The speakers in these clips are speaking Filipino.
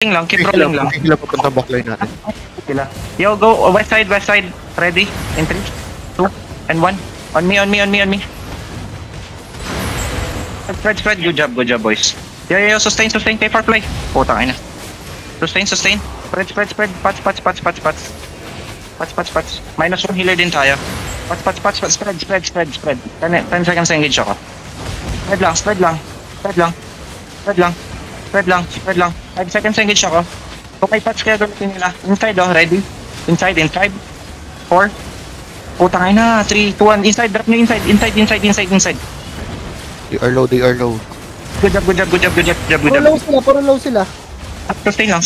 lang, keep rolling lang. Sila papunta backline natin. Sila. Yo, go west side. Ready? In 3, 2, and 1. On me. Spread. Good job, boys. Yo, sustain. Pay for play. Putang ina. Sustain. Spread. Patch. -1 healer din tayo. Patch. Spread. 10 seconds engage ako. Spread lang. 5 seconds engage ako. Kung may patch kaya gamitin nila. Inside ready? Inside. 4. Putang ina. 3, 2, 1. Inside, drop nyo inside. They are low. Good job. Puro low sila. Sustain lang.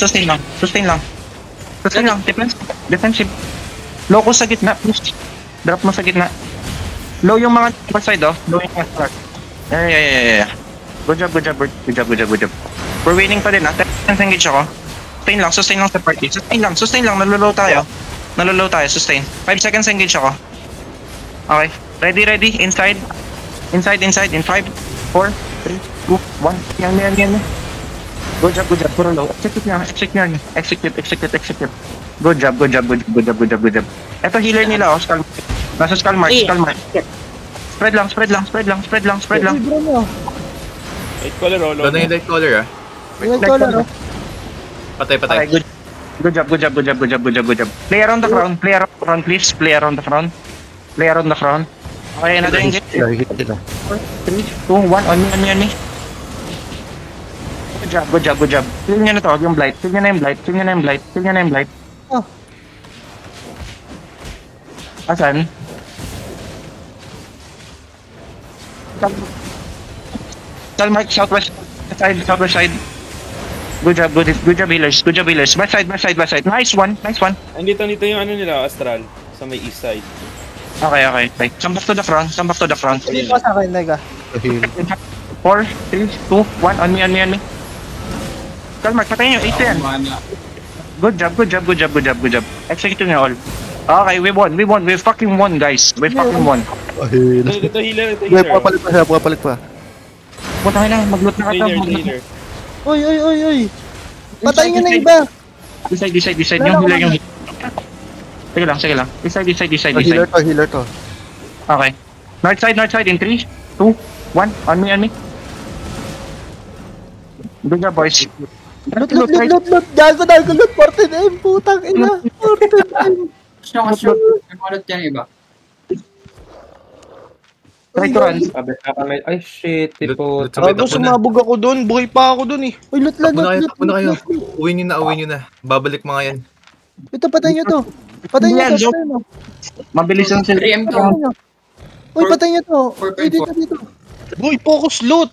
Defensive. Low ko sa gitna, please. Drop mo sa gitna. Low yung mga side, Low yung mga start. Yeah. Good job. We're winning pa din, 10 seconds engage ako. Sustain lang sa party. Sustain lang. Nalolow tayo. Sustain. 5 seconds engage ako. Okay. Ready. Inside. In 5, 4, 3, 2, 1. Yan. Good job. Puro low. Execute. Good job. Ito healer nila, Skull. Nasa Skull Mark. Spread lang. Light color, Doon na yung light color, Light color, Patay. Okay, good job. Play around the crown, please. Play around the crown. Okay, another engage. Hit nila. 4, 3, 2, 1. On me. Good job. Feel nyo na to, yung blight. Feel nyo na yung blight. Oh. Asan? Mark, southwest side. Good job healers. Back side. Nice one. Andito yung ano nila, Astral. Sa may east side. Okay. Come back to the front. Hindi pa sa akin, Nega. 4, 3, 2, 1. On me. Mark, patayin nyo. 8 yan. Good job. Execute nyo all. Okay, we won. We fucking won, guys. Ito healer. Papalit pa. Putang ina, mag-loot na ka. Healer. Uy. Patayin nyo na iba. Decide. Yung healer yung hit. Sige lang. Decide. Healer to. Okay. North side in 3, 2, 1. On me. Good job, boys. Loot. Gago, loot. 14M, putang ina. 14M. Sure. Nagulot yan iba. Try to run. Ay shit, tipo. Gago, sumabog ako doon. Buhay pa ako doon eh. Uy, loot. Muna kayo. Uwi nyo na. Babalik mga yan. Ito, patayin nyo to. Mabilis lang sila. 3M to. Uy, patayin nyo to. 4.4. Dito. Boy, focus loot.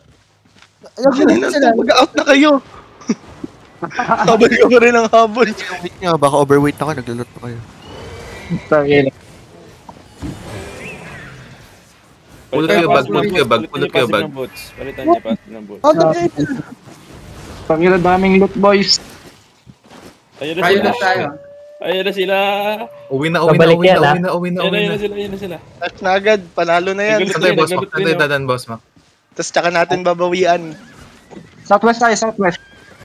Sila. Mag-out na kayo. Habol ka pa rin ang habol. Wait nyo, baka overweight ako. Naglalot pa kayo. Pull kayo bag. Palitan niya pa ng boots. Pangila daming loot, boys. Ayun na Tayo sila. Uwi na. Sila. Touch na agad, panalo na yan. Santay, boss Mac. Santay, dadan, boss Mac. Tapos tsaka natin babawian. Southwest tayo.